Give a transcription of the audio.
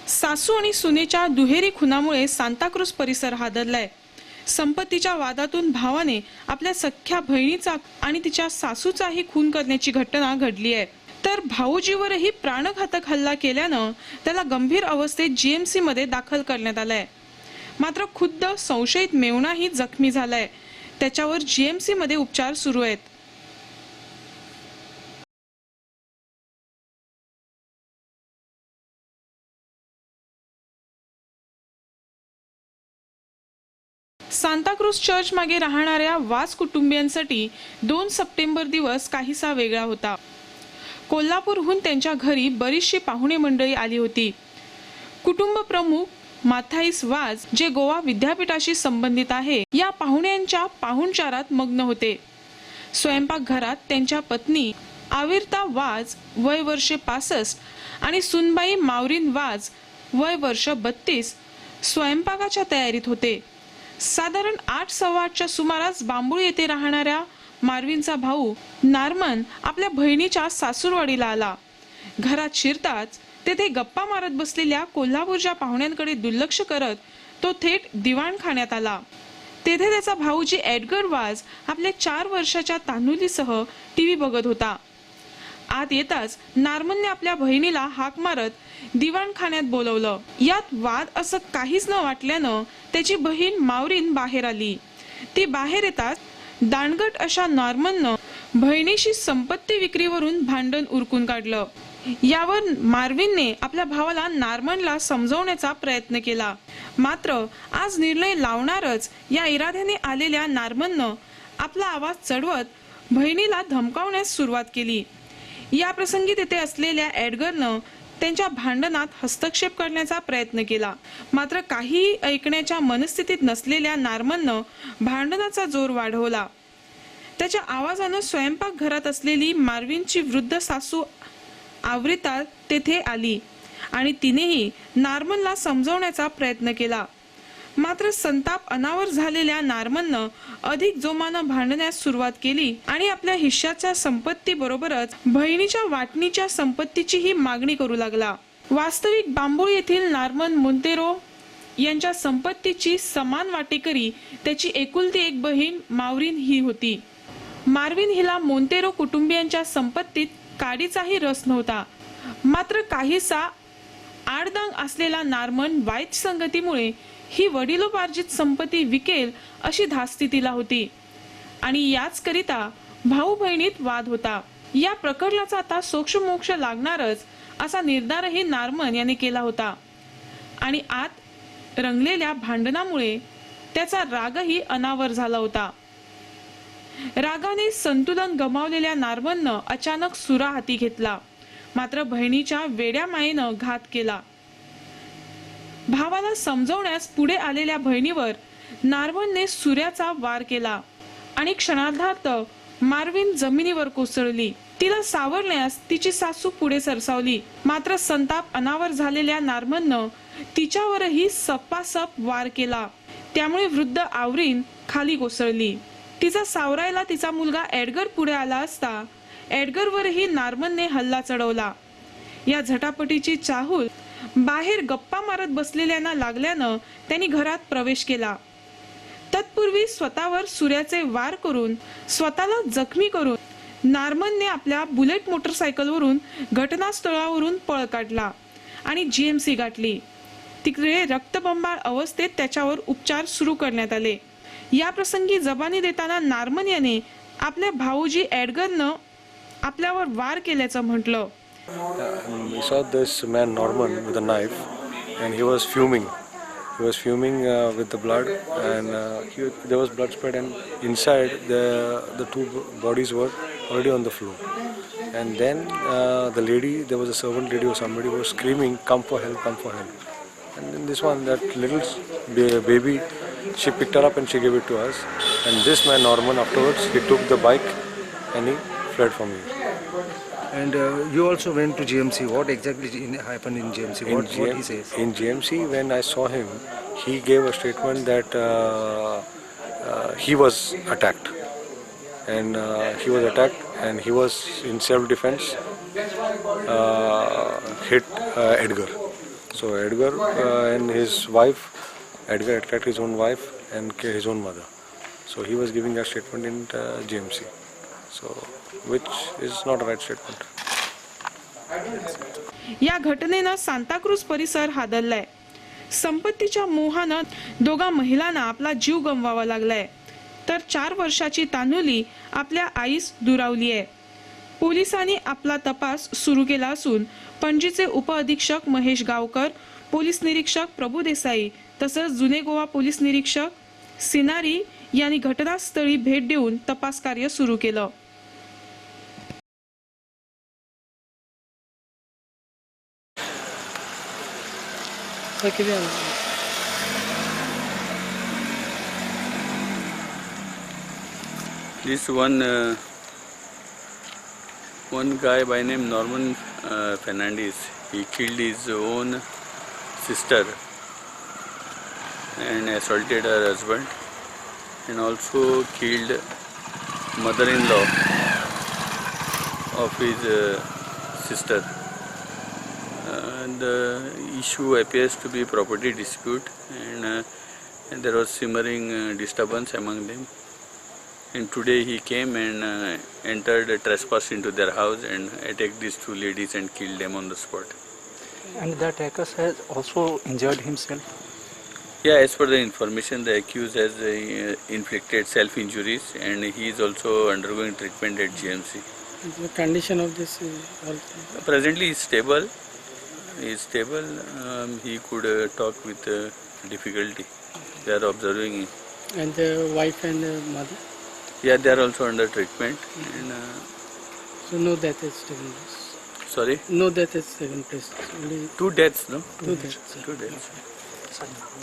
सासू आणि सुनेच्या दुहेरी खुनामुळे सांताक्रूज परिसर हादरलाय। संपत्तीच्या वादातून भावाने आपल्या सख्ख्या बहिणीचा आणि तिच्या सासूचाही खून करण्याची घटना घडली आहे। तर भाऊजीवरही प्राणघातक हल्ला केल्यानं त्याला गंभीर अवस्थेत जीएमसी मध्ये दाखल करण्यात आलाय। मात्र खुद्द संशयित मेवणाही जखमी झालाय। त्याच्यावर जीएमसी मध्ये उपचार सुरू आहेत। सांताक्रूज चर्च मागे राहणाऱ्या वाज कुटुंबियांसाठी 2 सप्टेंबर दिवस काहीसा वेगळा होता। कोल्हापूरहून त्यांच्या घरी बरीचशी पाहुणे मंडळी आली होती। कुटुंब प्रमुख माथाईस वाज, जे गोवा विद्यापीठाशी संबंधित आहे, या पाहुण्यांच्या पाहुणचारात मग्न होते। स्वयंपाकघरात त्यांच्या पत्नी आविर्ता वाज वय वर्ष 65 आणि सुनबाई मावरीन वाज वय वर्ष 32 स्वयंपाकाच्या तयारीत होते। साधारण 8:15च्या सुमारास बांबुळ येथे राहणाऱ्या मार्विनचा भाऊ नार्मन आपल्या बहिणीच्या सासूरवाडीला आला। घरात शिरताच तेथे गप्पा मारत बसलेल्या कोल्हापूरच्या पाहुण्यांकडे दुर्लक्ष करत तो थेट दिवाणखान्यात आला। तेथे त्याचा भाऊजी एडगर वाज आपल्या 4 वर्षाच्या तान्हुलीसह टीव्ही बघत होता। आत येताच नार्मनने आपल्या बहिणीला हाक मारत दिवाणखान्यात बोलवलं। यात वाद असं काहीच न वाटल्यानं त्याची बहीण मावरीन बाहेर आली। ती बाहेर येताच दांडगट अशा नॉर्मननं बहिणीशी संपत्ती विक्रीवरून भांडण उरकून काढलं। यावर मार्विनने आपल्या भावाला नार्मनला समजवण्याचा प्रयत्न केला। मात्र आज निर्णय लावणारच या इराद्याने आलेल्या नार्मननं आपला आवाज चढवत बहिणीला धमकावण्यास सुरुवात केली। या प्रसंगी तेथे असलेल्या एडगरनं त्यांच्या भांडणात हस्तक्षेप करण्याचा प्रयत्न केला। मात्र काहीही ऐकण्याच्या मनस्थितीत नसलेल्या नार्मननं भांडणाचा जोर वाढवला। त्याच्या आवाजानं स्वयंपाकघरात असलेली मार्विनची वृद्ध सासू आविर्ता तेथे आली आणि तिनेही नार्मनला समजवण्याचा प्रयत्न केला। मात्र संताप अनावर झालेल्या नार्मननं अधिक जोमानं भांडण्यास सुरुवात केली आणि आपल्या हिश्श्याच्या संपत्ती बरोबरच बहिणीच्या वाटणीच्या संपत्तीचीही मागणी करू लागला। वास्तविक बांबुळ येथील नार्मन मोंतेरो यांच्या संपत्तीची समान वाटेकरी त्याची एकुलती एक बहीण मावरीन ही होती। मार्विन हिला मोंतेरो कुटुंबियांच्या संपत्तीत काडीचाही रस नव्हता। मात्र काहीसा आडदांग असलेला नार्मन वाईट संगतीमुळे ही वडिलोपार्जित संपत्ती विकेल अशी धास्ती तिला होती आणि याच करिता भाऊ बहिणीत वाद होता। या प्रकरणाचा आता सोक्षमोक्ष लागणारच असा निर्धारही नार्मन याने केला होता आणि आत रंगलेल्या भांडणामुळे त्याचा रागही अनावर झाला होता। रागाने संतुलन गमावलेल्या नार्मननं अचानक सुरा हाती घेतला। मात्र बहिणीच्या वेड्या मायेनं घात केला। भावाला समजवण्यास पुढे आलेल्या बहिणीवर नार्मनने सुऱ्याचा वार केला आणि क्षणार्धात मार्विन जमिनीवर कोसळली। तिला सावरण्यास तिची सासू पुढे सरसावली। मात्र संताप अनावर झालेल्या नार्मननं तिच्यावरही सपासप वार केला। त्यामुळे वृद्ध आवरीन खाली कोसळली। तिचा सावरायला तिचा मुलगा एडगर पुढे आला असता एडगरवरही नार्मनने हल्ला चढवला। या झटापटीची चाहूल बाहेर गप्पा मारत बसलेल्यांना लागल्यानं त्यांनी घरात प्रवेश केला। तत्पूर्वी स्वतःवर सुऱ्याचे वार करून स्वतःला जखमी करून नार्मनने आपल्या बुलेट मोटरसायकलवरून घटनास्थळावरून पळ काढला आणि जीएमसी गाठली। तिकडे रक्तबंबाळ अवस्थेत त्याच्यावर उपचार सुरू करण्यात आले। या प्रसंगी जबानी देताना नार्मन याने आपल्या भाऊजी एडगरनं आपल्यावर वार केल्याचं म्हटलं। We saw this man Norman with a knife, and he was fuming. He was fuming with the blood, and there was blood spread, and inside the two bodies were already on the floor. And then the lady, there was a servant lady or somebody was screaming, "Come for help! Come for help!" And then this one, that little baby, she picked her up and she gave it to us. And this man Norman, afterwards, he took the bike and he fled from here. And you also went to GMC. What exactly happened in GMC? What he says? In GMC, when I saw him, he gave a statement that he was attacked. And he was attacked and he was in self-defense, hit Edgar. So Edgar and his wife, Edgar attacked his own wife and killed his own mother. So he was giving that statement in GMC. So which is not a right statement. या घटनेनं सांताक्रूज परिसर हादरलाय. संपत्तीच्या मोहानं दोघा महिलांना आपला जीव गमवावा लागलाय, तर 4 वर्षाची तान्हुली आपल्या आईस दुरावली आहे. पोलिसांनी आपला तपास सुरू केला असून पणजीचे उपअधीक्षक महेश गावकर, पोलीस निरीक्षक प्रभू देसाई तसंच जुने गोवा पोलीस निरीक्षक सिनारी यांनी घटनास्थळी भेट देऊन तपास कार्य सुरू केलं. This one guy by name Norman Fernandez, he killed his own sister and assaulted her husband, and also killed mother-in-law of his sister. The issue appears to be property dispute, and there was simmering disturbance among them. And today he came and entered trespass into their house and attacked these 2 ladies and killed them on the spot. And the attacker has also injured himself. Yeah, as per the information, the accused has inflicted self-injuries and he is also undergoing treatment at GMC. The condition of this is also Presently he is stable. He could talk with difficulty. They are observing him. and the wife and the mother. Yeah, they are also under treatment. And, So no death has taken place. sorry? No death has taken place. Only 2 deaths, no? 2 deaths. 2 deaths.